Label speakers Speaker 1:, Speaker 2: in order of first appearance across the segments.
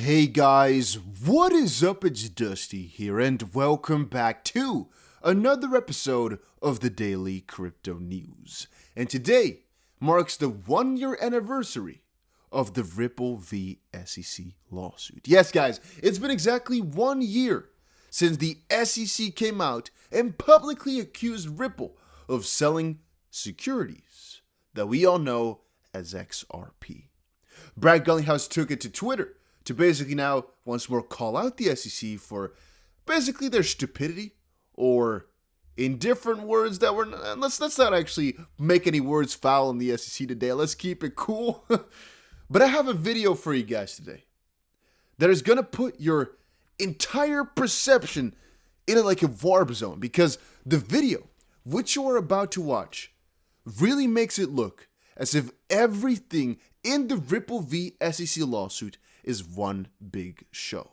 Speaker 1: Hey guys, what is up? It's Dusty here and welcome back to another episode of the Daily Crypto News. And today marks the 1-year anniversary of the Ripple v SEC lawsuit. Yes guys, it's been exactly 1 year since the SEC came out and publicly accused Ripple of selling securities that we all know as XRP. Brad Garlinghouse took it to Twitter to basically now once more call out the SEC for basically their stupidity, or in different words that were, let's not actually make any words foul in the SEC today. Let's keep it cool. But I have a video for you guys today that is going to put your entire perception in like a warp zone, because the video which you are about to watch really makes it look as if everything in the Ripple v SEC lawsuit is one big show.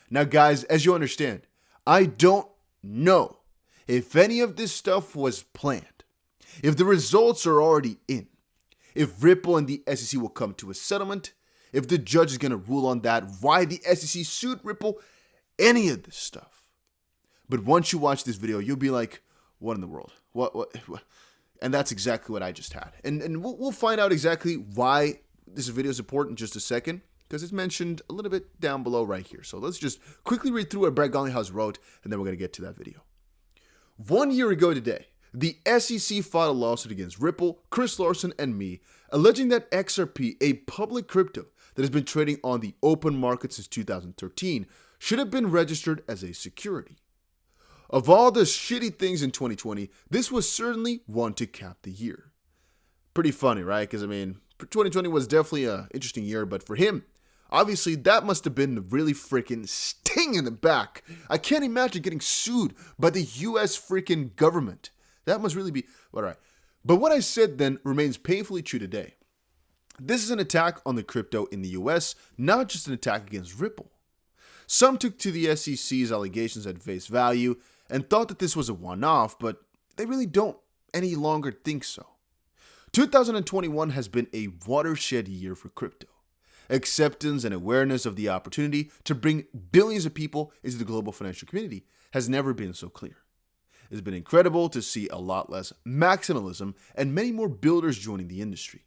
Speaker 1: Now guys, as you understand, I don't know if any of this stuff was planned, if the results are already in, if Ripple and the SEC will come to a settlement, if the judge is going to rule on that, why the SEC sued Ripple, any of this stuff. But once you watch this video, you'll be like, what in the world? What? And that's exactly what I just had. And we'll find out exactly why this video is important in just a second, because it's mentioned a little bit down below right here. So let's just quickly read through what Brad Garlinghouse wrote, and then we're going to get to that video. 1 year ago today, the SEC filed a lawsuit against Ripple, Chris Larsen, and me, alleging that XRP, a public crypto that has been trading on the open market since 2013, should have been registered as a security. Of all the shitty things in 2020, this was certainly one to cap the year. Pretty funny, right? Because, 2020 was definitely an interesting year, but for him, obviously, that must have been the really freaking sting in the back. I can't imagine getting sued by the US freaking government. That must really be, all right. But what I said then remains painfully true today. This is an attack on the crypto in the US, not just an attack against Ripple. Some took to the SEC's allegations at face value and thought that this was a one-off, but they really don't any longer think so. 2021 has been a watershed year for crypto. Acceptance and awareness of the opportunity to bring billions of people into the global financial community has never been so clear. It's been incredible to see a lot less maximalism and many more builders joining the industry.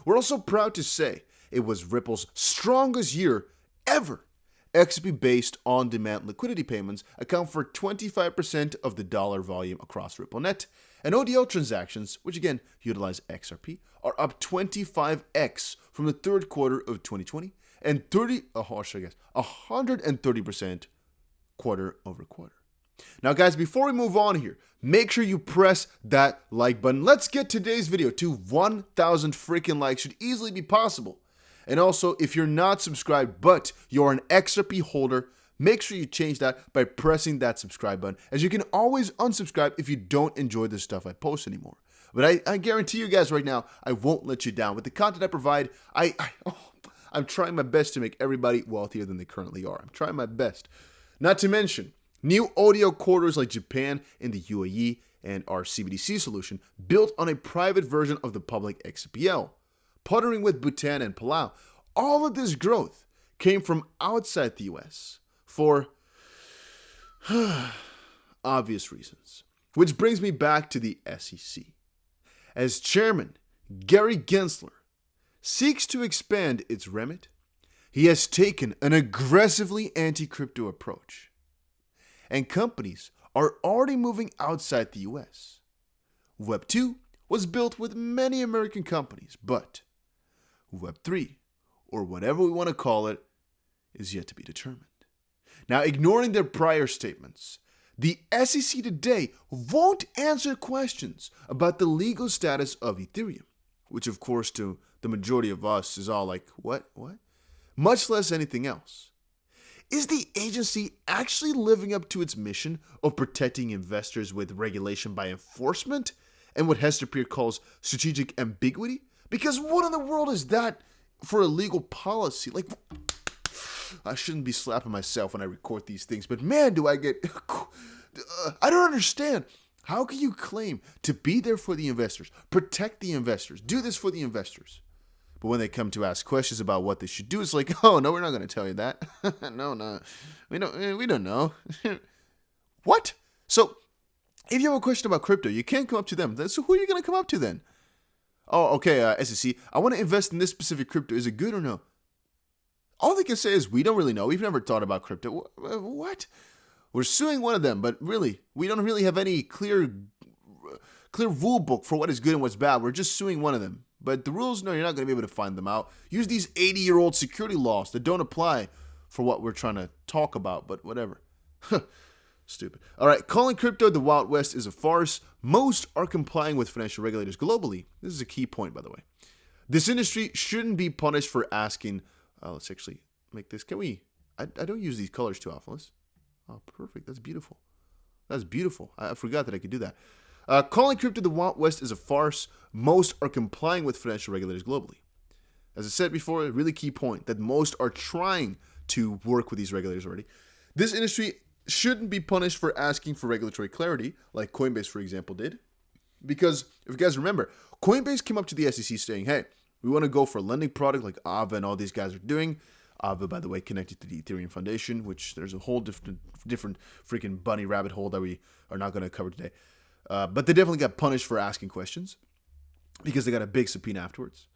Speaker 1: We're also proud to say it was Ripple's strongest year ever. XRP-based on-demand liquidity payments account for 25% of the dollar volume across RippleNet, and ODL transactions, which again utilize XRP, are up 25x from the third quarter of 2020 and 130% quarter over quarter. Now guys, before we move on here, make sure you press that like button. Let's get today's video to 1,000 freaking likes. Should easily be possible. And also, if you're not subscribed, but you're an XRP holder, make sure you change that by pressing that subscribe button, as you can always unsubscribe if you don't enjoy the stuff I post anymore. But I guarantee you guys right now, I won't let you down. With the content I provide, I'm trying my best to make everybody wealthier than they currently are. I'm trying my best. Not to mention, new audio corridors like Japan and the UAE, and our CBDC solution built on a private version of the public XPL. Partnering with Bhutan and Palau, all of this growth came from outside the US for obvious reasons. Which brings me back to the SEC. As chairman, Gary Gensler seeks to expand its remit, he has taken an aggressively anti-crypto approach. And companies are already moving outside the US. Web 2 was built with many American companies, but Web 3, or whatever we want to call it, is yet to be determined. Now, ignoring their prior statements, the SEC today won't answer questions about the legal status of Ethereum, which of course to the majority of us is all like, what? Much less anything else. Is the agency actually living up to its mission of protecting investors with regulation by enforcement and what Hester Peer calls strategic ambiguity? Because what in the world is that for a legal policy? Like, I shouldn't be slapping myself when I record these things, but man, do I get... I don't understand. How can you claim to be there for the investors, protect the investors, do this for the investors, But when they come to ask questions about what they should do, it's like, oh, no, we're not going to tell you that. No, we don't know. What? So if you have a question about crypto, you can't come up to them. So who are you going to come up to then? Oh, okay, SEC, I want to invest in this specific crypto. Is it good or no? All they can say is, we don't really know. We've never thought about crypto. What? We're suing one of them, but really, we don't really have any clear rule book for what is good and what's bad. We're just suing one of them. But the rules, no, you're not going to be able to find them out. Use these 80-year-old security laws that don't apply for what we're trying to talk about, but whatever. Stupid. All right, calling crypto the Wild West is a farce. Most are complying with financial regulators globally. This is a key point, by the way. This industry shouldn't be punished for asking. Let's actually make this. Can we? I don't use these colors too often. Oh, perfect. That's beautiful. That's beautiful. I forgot that I could do that. Calling crypto the Wild West is a farce. Most are complying with financial regulators globally. As I said before, a really key point that most are trying to work with these regulators already. This industry shouldn't be punished for asking for regulatory clarity, like Coinbase, for example, did. Because if you guys remember, Coinbase came up to the SEC saying, hey, we want to go for a lending product like Aava and all these guys are doing. Aava, by the way, connected to the Ethereum Foundation, which there's a whole different freaking bunny rabbit hole that we are not going to cover today. But they definitely got punished for asking questions because they got a big subpoena afterwards.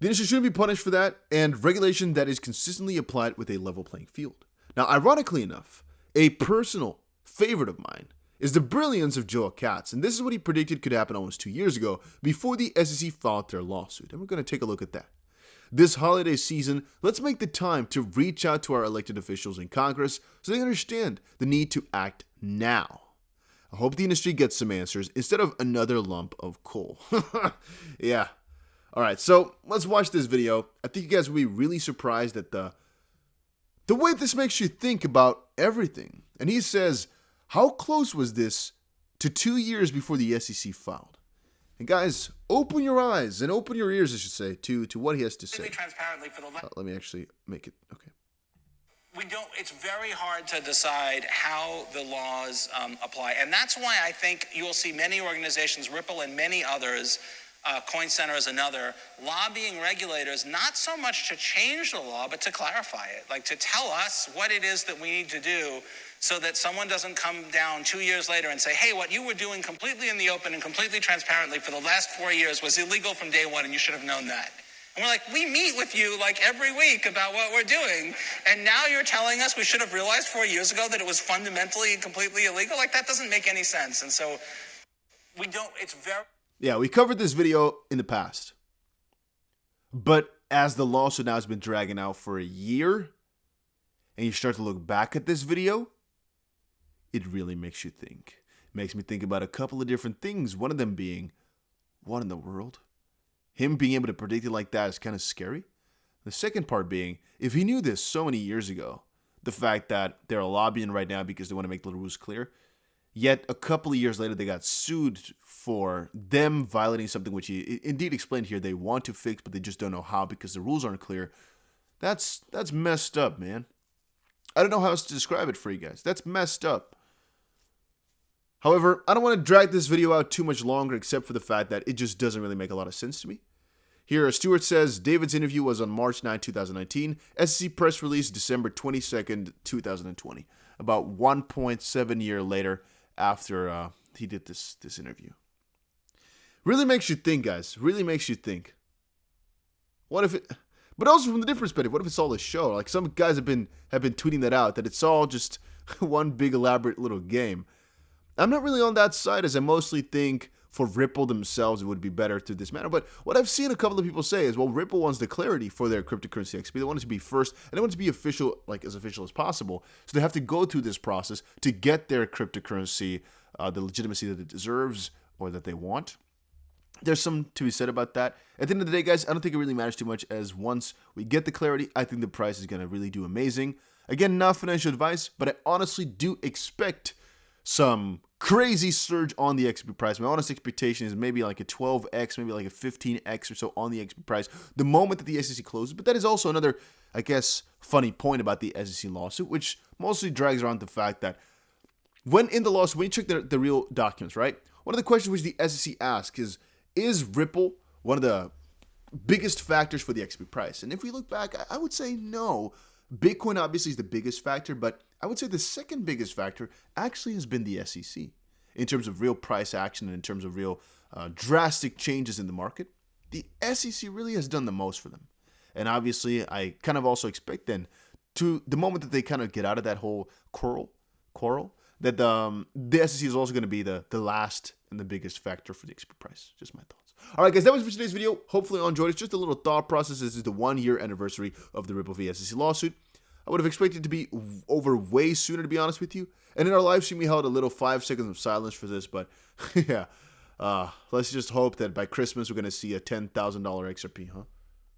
Speaker 1: The industry shouldn't be punished for that, and regulation that is consistently applied with a level playing field. Now, ironically enough, a personal favorite of mine is the brilliance of Joel Katz, and this is what he predicted could happen almost 2 years ago before the SEC filed their lawsuit, and we're going to take a look at that. This holiday season, let's make the time to reach out to our elected officials in Congress so they understand the need to act now. I hope the industry gets some answers instead of another lump of coal. Yeah. All right, so let's watch this video. I think you guys will be really surprised at the way this makes you think about everything. And he says, how close was this to 2 years before the SEC filed? And guys, open your eyes and open your ears, I should say, to what he has to say.
Speaker 2: Transparently for the
Speaker 1: let me actually make it, okay.
Speaker 2: It's very hard to decide how the laws apply. And that's why I think you'll see many organizations, Ripple and many others, Coin Center is another, lobbying regulators, not so much to change the law, but to clarify it, like to tell us what it is that we need to do so that someone doesn't come down 2 years later and say, hey, what you were doing completely in the open and completely transparently for the last 4 years was illegal from day one and you should have known that. And we're like, we meet with you like every week about what we're doing. And now you're telling us we should have realized 4 years ago that it was fundamentally and completely illegal? Like, that doesn't make any sense. And so it's very...
Speaker 1: Yeah, we covered this video in the past. But as the lawsuit now has been dragging out for a year, and you start to look back at this video, it really makes you think. It makes me think about a couple of different things. One of them being, what in the world? Him being able to predict it like that is kind of scary. The second part being, if he knew this so many years ago, the fact that they're lobbying right now because they want to make the rules clear, yet a couple of years later they got sued for them violating something which he indeed explained here they want to fix, but they just don't know how because the rules aren't clear. That's messed up, man. I don't know how else to describe it for you guys. That's messed up. However, I don't want to drag this video out too much longer except for the fact that it just doesn't really make a lot of sense to me. Here, Stewart says, David's interview was on March 9, 2019. SEC press release December 22nd, 2020. About 1.7 year later after he did this interview. Really makes you think, guys. Really makes you think. What if it... But also from the different perspective, what if it's all a show? Like some guys have been tweeting that out, that it's all just one big elaborate little game. I'm not really on that side, as I mostly think for Ripple themselves it would be better to this manner. But what I've seen a couple of people say is, well, Ripple wants the clarity for their cryptocurrency XP. They want it to be first, and they want it to be official, like as official as possible. So they have to go through this process to get their cryptocurrency the legitimacy that it deserves or that they want. There's some to be said about that. At the end of the day, guys, I don't think it really matters too much, as once we get the clarity, I think the price is going to really do amazing. Again, not financial advice, but I honestly do expect some crazy surge on the XP price. My honest expectation is maybe like a 12x, maybe like a 15x or so on the XP price the moment that the SEC closes. But that is also another, I guess, funny point about the SEC lawsuit, which mostly drags around the fact that when in the lawsuit, when you check the real documents, right? One of the questions which the SEC asks is Ripple one of the biggest factors for the XP price. And if we look back, I would say no. Bitcoin obviously is the biggest factor, but I would say the second biggest factor actually has been the SEC in terms of real price action and in terms of real drastic changes in the market. The SEC really has done the most for them. And obviously, I kind of also expect then to the moment that they kind of get out of that whole quarrel, that the SEC is also going to be the last and the biggest factor for the XP price. Just my thoughts. All right, guys, that was for today's video. Hopefully you all enjoyed it. It's just a little thought process. This is the 1-year anniversary of the Ripple v. SEC lawsuit. I would have expected it to be over way sooner, to be honest with you. And in our live stream, we held a little 5 seconds of silence for this, but yeah. Let's just hope that by Christmas, we're going to see a $10,000 XRP, huh?